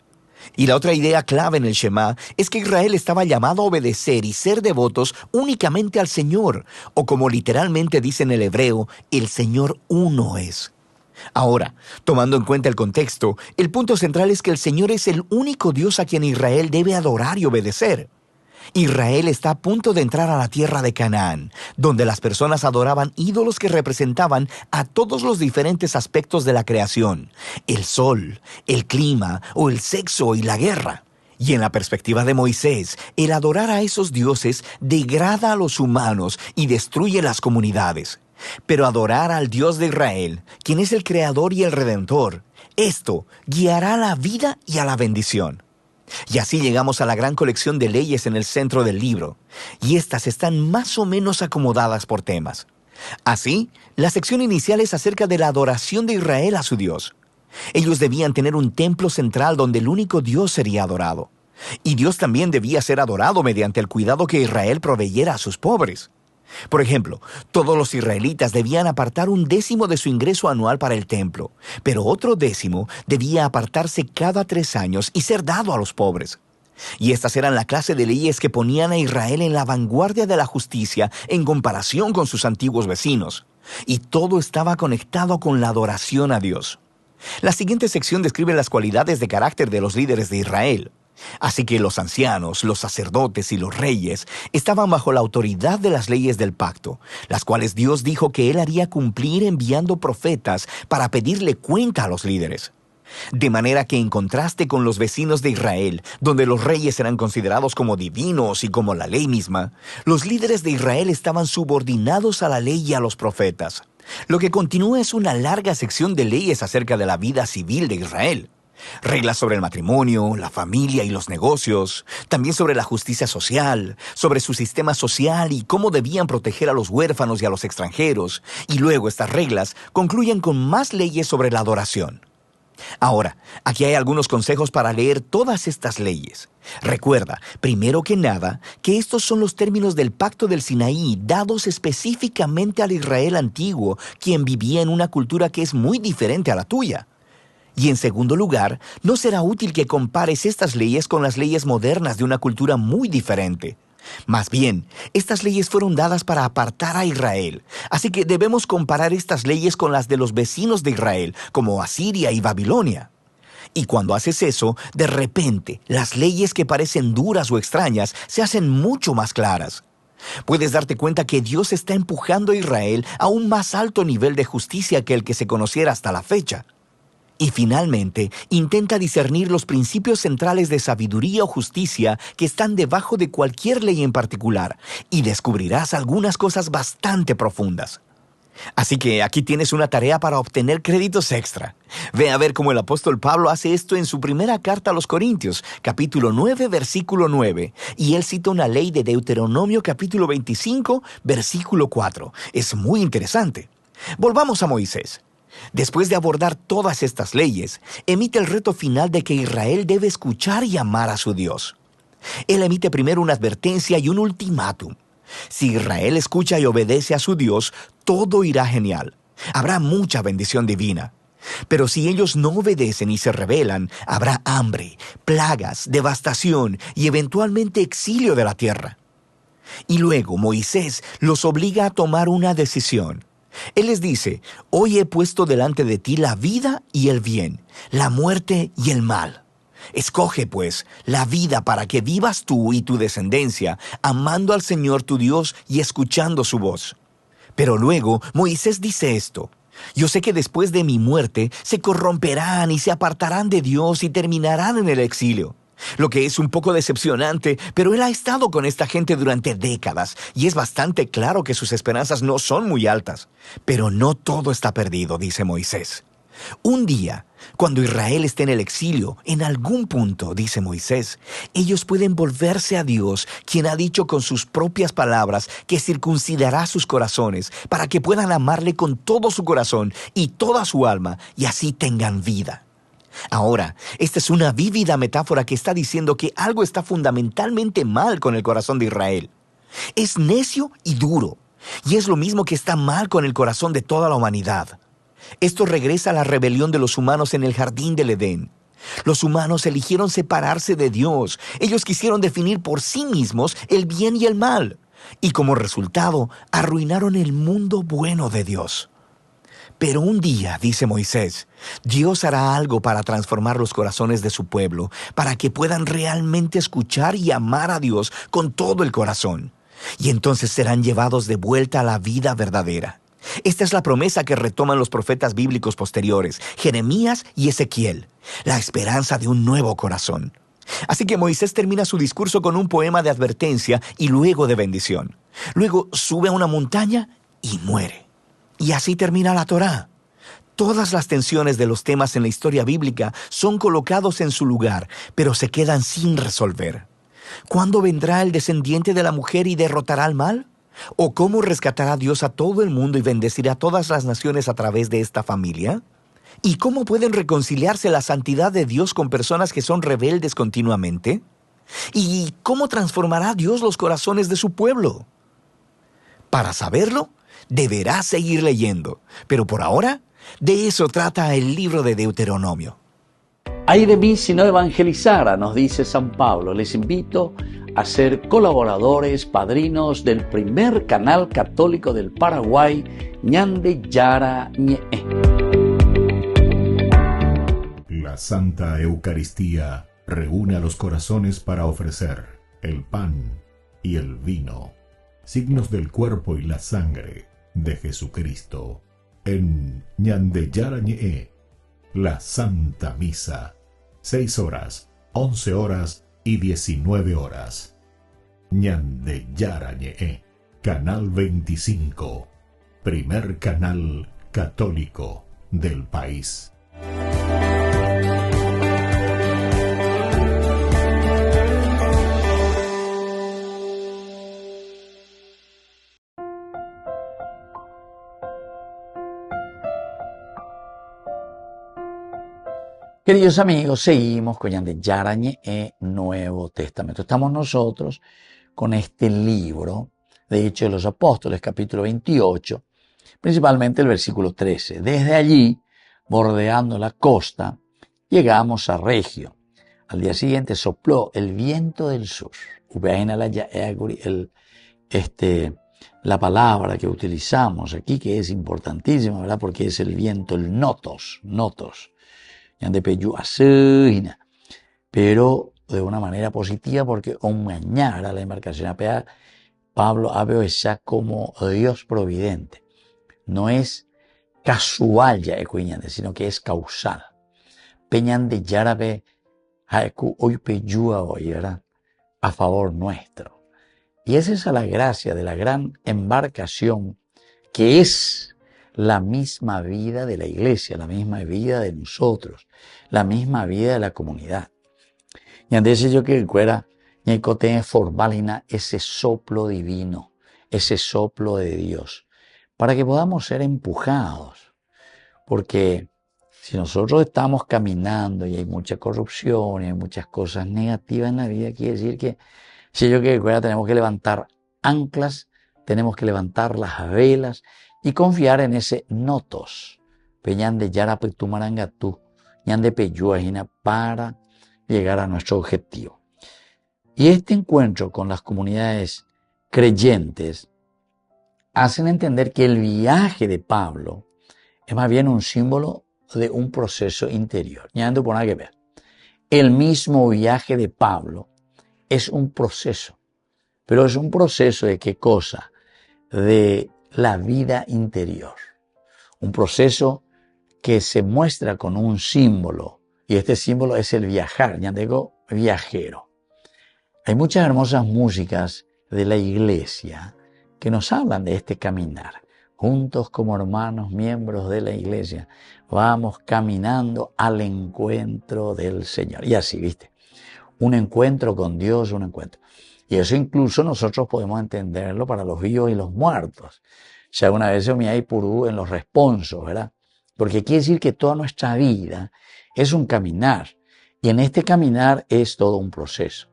Y la otra idea clave en el Shema es que Israel estaba llamado a obedecer y ser devotos únicamente al Señor, o como literalmente dice en el hebreo, el Señor uno es. Ahora, tomando en cuenta el contexto, el punto central es que el Señor es el único Dios a quien Israel debe adorar y obedecer. Israel está a punto de entrar a la tierra de Canaán, donde las personas adoraban ídolos que representaban a todos los diferentes aspectos de la creación, el sol, el clima o el sexo y la guerra. Y en la perspectiva de Moisés, el adorar a esos dioses degrada a los humanos y destruye las comunidades. Pero adorar al Dios de Israel, quien es el Creador y el Redentor, esto guiará a la vida y a la bendición. Y así llegamos a la gran colección de leyes en el centro del libro, y estas están más o menos acomodadas por temas. Así, la sección inicial es acerca de la adoración de Israel a su Dios. Ellos debían tener un templo central donde el único Dios sería adorado. Y Dios también debía ser adorado mediante el cuidado que Israel proveyera a sus pobres. Por ejemplo, todos los israelitas debían apartar 1/10 de su ingreso anual para el templo, pero otro 10 debía apartarse cada 3 años y ser dado a los pobres. Y estas eran la clase de leyes que ponían a Israel en la vanguardia de la justicia en comparación con sus antiguos vecinos. Y todo estaba conectado con la adoración a Dios. La siguiente sección describe las cualidades de carácter de los líderes de Israel. Así que los ancianos, los sacerdotes y los reyes estaban bajo la autoridad de las leyes del pacto, las cuales Dios dijo que Él haría cumplir enviando profetas para pedirle cuenta a los líderes. De manera que en contraste con los vecinos de Israel, donde los reyes eran considerados como divinos y como la ley misma, los líderes de Israel estaban subordinados a la ley y a los profetas. Lo que continúa es una larga sección de leyes acerca de la vida civil de Israel. Reglas sobre el matrimonio, la familia y los negocios, también sobre la justicia social, sobre su sistema social y cómo debían proteger a los huérfanos y a los extranjeros, y luego estas reglas concluyen con más leyes sobre la adoración. Ahora, aquí hay algunos consejos para leer todas estas leyes. Recuerda, primero que nada, que estos son los términos del Pacto del Sinaí dados específicamente al Israel antiguo, quien vivía en una cultura que es muy diferente a la tuya. Y en segundo lugar, no será útil que compares estas leyes con las leyes modernas de una cultura muy diferente. Más bien, estas leyes fueron dadas para apartar a Israel, así que debemos comparar estas leyes con las de los vecinos de Israel, como Asiria y Babilonia. Y cuando haces eso, de repente, las leyes que parecen duras o extrañas se hacen mucho más claras. Puedes darte cuenta que Dios está empujando a Israel a un más alto nivel de justicia que el que se conociera hasta la fecha. Y finalmente, intenta discernir los principios centrales de sabiduría o justicia que están debajo de cualquier ley en particular, y descubrirás algunas cosas bastante profundas. Así que aquí tienes una tarea para obtener créditos extra. Ve a ver cómo el apóstol Pablo hace esto en su primera carta a los Corintios, capítulo 9, versículo 9, y él cita una ley de Deuteronomio capítulo 25, versículo 4. Es muy interesante. Volvamos a Moisés. Después de abordar todas estas leyes, emite el reto final de que Israel debe escuchar y amar a su Dios. Él emite primero una advertencia y un ultimátum. Si Israel escucha y obedece a su Dios, todo irá genial. Habrá mucha bendición divina. Pero si ellos no obedecen y se rebelan, habrá hambre, plagas, devastación y eventualmente exilio de la tierra. Y luego Moisés los obliga a tomar una decisión. Él les dice: hoy he puesto delante de ti la vida y el bien, la muerte y el mal. Escoge, pues, la vida para que vivas tú y tu descendencia, amando al Señor tu Dios y escuchando su voz. Pero luego Moisés dice esto: yo sé que después de mi muerte se corromperán y se apartarán de Dios y terminarán en el exilio. Lo que es un poco decepcionante, pero él ha estado con esta gente durante décadas y es bastante claro que sus esperanzas no son muy altas. Pero no todo está perdido, dice Moisés. Un día, cuando Israel esté en el exilio, en algún punto, dice Moisés, ellos pueden volverse a Dios, quien ha dicho con sus propias palabras que circuncidará sus corazones para que puedan amarle con todo su corazón y toda su alma y así tengan vida. Ahora, esta es una vívida metáfora que está diciendo que algo está fundamentalmente mal con el corazón de Israel. Es necio y duro, y es lo mismo que está mal con el corazón de toda la humanidad. Esto regresa a la rebelión de los humanos en el jardín del Edén. Los humanos eligieron separarse de Dios. Ellos quisieron definir por sí mismos el bien y el mal. Y como resultado, arruinaron el mundo bueno de Dios. Pero un día, dice Moisés, Dios hará algo para transformar los corazones de su pueblo, para que puedan realmente escuchar y amar a Dios con todo el corazón. Y entonces serán llevados de vuelta a la vida verdadera. Esta es la promesa que retoman los profetas bíblicos posteriores, Jeremías y Ezequiel, la esperanza de un nuevo corazón. Así que Moisés termina su discurso con un poema de advertencia y luego de bendición. Luego sube a una montaña y muere. Y así termina la Torá. Todas las tensiones de los temas en la historia bíblica son colocados en su lugar, pero se quedan sin resolver. ¿Cuándo vendrá el descendiente de la mujer y derrotará al mal? ¿O cómo rescatará Dios a todo el mundo y bendecirá a todas las naciones a través de esta familia? ¿Y cómo pueden reconciliarse la santidad de Dios con personas que son rebeldes continuamente? ¿Y cómo transformará Dios los corazones de su pueblo? Para saberlo, deberás seguir leyendo. Pero por ahora, de eso trata el libro de Deuteronomio. Ay de mí si no evangelizara, nos dice San Pablo. Les invito a ser colaboradores, padrinos del primer canal católico del Paraguay, Ñande Yara Ñe'e. La Santa Eucaristía reúne a los corazones para ofrecer el pan y el vino, signos del cuerpo y la sangre de Jesucristo. En Ñande Yara Ñe'e, la Santa Misa, 6 horas, 11 horas y 19 horas. Ñande Yara Ñe'e, Canal 25, primer canal católico del país. Queridos amigos, seguimos con Ñande Yara Ñe'e, Nuevo Testamento. Estamos nosotros con este libro de Hechos de los Apóstoles, capítulo 28, principalmente el versículo 13. Desde allí, bordeando la costa, llegamos a Regio. Al día siguiente sopló el viento del sur. La palabra que utilizamos aquí, que es importantísima, ¿verdad? Porque es el viento, el notos. Pero de una manera positiva, porque mañana la embarcación apea, Pablo habla esa como Dios providente. No es casual ya ecuiñande, sino que es causal. Peñande yarabe haeku hoy peyúa hoy, ¿verdad? A favor nuestro. Y esa es la gracia de la gran embarcación, que es la misma vida de la iglesia, la misma vida de nosotros, la misma vida de la comunidad. Y antes yo que fuera, ñecote formalina ese soplo divino, ese soplo de Dios, para que podamos ser empujados. Porque si nosotros estamos caminando y hay mucha corrupción y hay muchas cosas negativas en la vida, quiere decir que si yo que fuera tenemos que levantar anclas, tenemos que levantar las velas y confiar en ese notos, peñande yara petumarangatú, ñande peyuajina, para llegar a nuestro objetivo. Y este encuentro con las comunidades creyentes hacen entender que el viaje de Pablo es más bien un símbolo de un proceso interior. Ñande por nada que ver. El mismo viaje de Pablo es un proceso, pero es un proceso de qué cosa? De la vida interior. Un proceso que se muestra con un símbolo, y este símbolo es el viajar, ya digo, viajero. Hay muchas hermosas músicas de la iglesia que nos hablan de este caminar. Juntos como hermanos, miembros de la iglesia, vamos caminando al encuentro del Señor. Y así, ¿viste? Un encuentro con Dios, un encuentro. Y eso incluso nosotros podemos entenderlo para los vivos y los muertos. Si alguna vez me hay purú en los responsos, ¿verdad? Porque quiere decir que toda nuestra vida es un caminar. Y en este caminar es todo un proceso.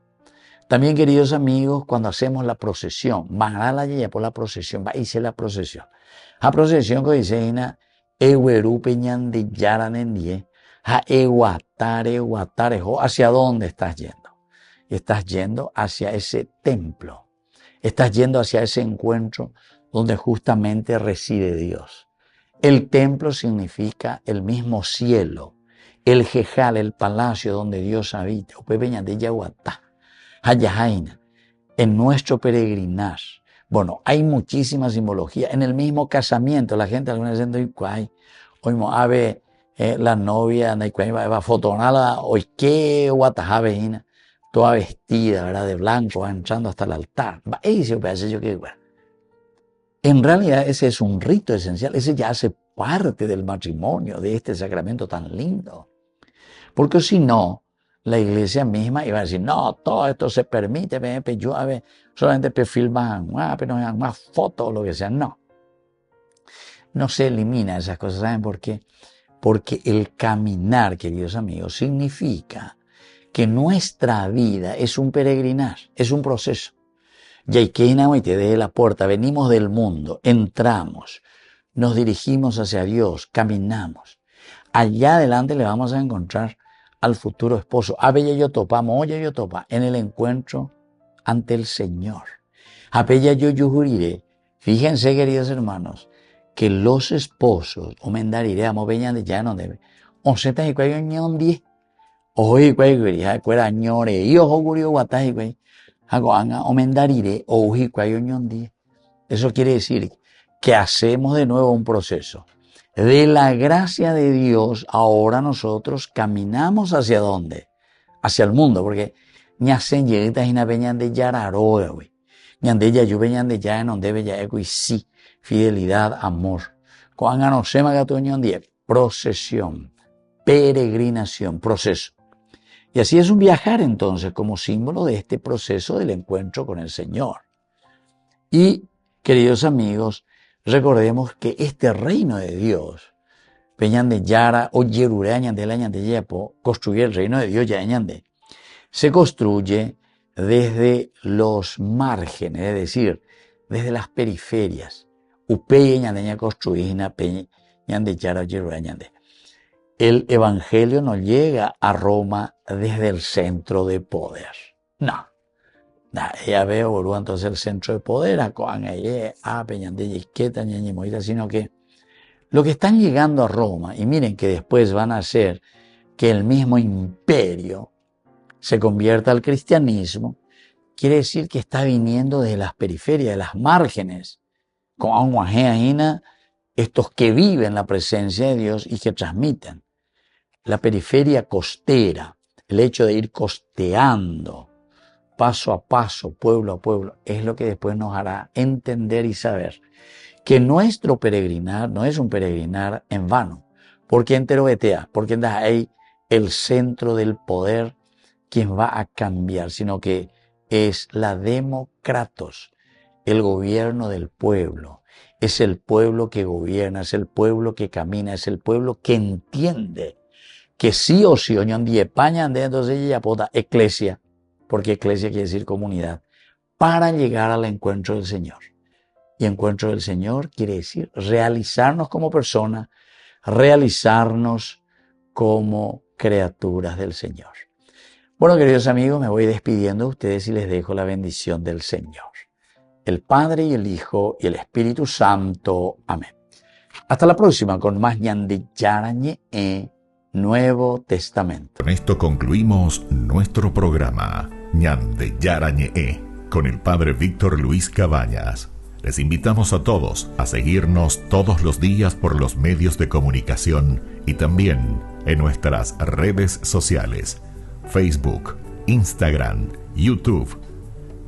También, queridos amigos, cuando hacemos la procesión, Maharala ya por la procesión, va a hice la procesión. La procesión que dice, Eweru Peñan de Yaranendie, ¿Hacia dónde estás yendo? Estás yendo hacia ese templo. Estás yendo hacia ese encuentro donde justamente reside Dios. El templo significa el mismo cielo, el jejal, el palacio donde Dios habita. En nuestro peregrinar. Bueno, hay muchísima simbología. En el mismo casamiento, la gente alguna vez dice, oímos, ave, la novia, va a fotonarla, hoy qué guatajaveina, toda vestida, ¿verdad? De blanco, va entrando hasta el altar. En realidad ese es un rito esencial, ese ya hace parte del matrimonio, de este sacramento tan lindo. Porque si no, la iglesia misma iba a decir, no, todo esto se permite, yo solamente filman, pero no más fotos o lo que sea. No se elimina esas cosas. ¿Saben por qué? Porque el caminar, queridos amigos, significa que nuestra vida es un peregrinar, es un proceso. Y te deje la puerta, venimos del mundo, entramos, nos dirigimos hacia Dios, caminamos. Allá adelante le vamos a encontrar al futuro esposo. En el encuentro ante el Señor. Fíjense, queridos hermanos, que los esposos, eso quiere decir que hacemos de nuevo un proceso. De la gracia de Dios, ahora nosotros caminamos ¿hacia dónde? Hacia el mundo, porque fidelidad, amor. Procesión, peregrinación, proceso. Y así es un viajar entonces como símbolo de este proceso del encuentro con el Señor. Y, queridos amigos, recordemos que este reino de Dios, construir el reino de Dios, se construye desde los márgenes, es decir, desde las periferias. El evangelio no llega a Roma desde el centro de poder. No. Ya veo, entonces el centro de poder, sino que lo que están llegando a Roma, y miren que después van a hacer que el mismo imperio se convierta al cristianismo, quiere decir que está viniendo de las periferias, de las márgenes, con estos que viven la presencia de Dios y que transmiten. La periferia costera, el hecho de ir costeando, paso a paso, pueblo a pueblo, es lo que después nos hará entender y saber que nuestro peregrinar no es un peregrinar en vano, porque porque ahí el centro del poder quien va a cambiar, sino que es la democratos, el gobierno del pueblo. Es el pueblo que gobierna, es el pueblo que camina, es el pueblo que entiende que sí o sí, entonces ella pota eclesia, porque eclesia quiere decir comunidad, para llegar al encuentro del Señor. Y encuentro del Señor quiere decir realizarnos como persona, realizarnos como criaturas del Señor. Bueno, queridos amigos, me voy despidiendo de ustedes y les dejo la bendición del Señor. El Padre y el Hijo y el Espíritu Santo. Amén. Hasta la próxima con más Ñande Yarañe Nuevo Testamento. Con esto concluimos nuestro programa Ñande Yarañe con el Padre Víctor Luis Cabañas. Les invitamos a todos a seguirnos todos los días por los medios de comunicación y también en nuestras redes sociales, Facebook, Instagram, YouTube.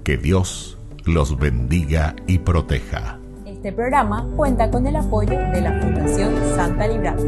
Que Dios los bendiga y proteja. Este programa cuenta con el apoyo de la Fundación Santa Librada.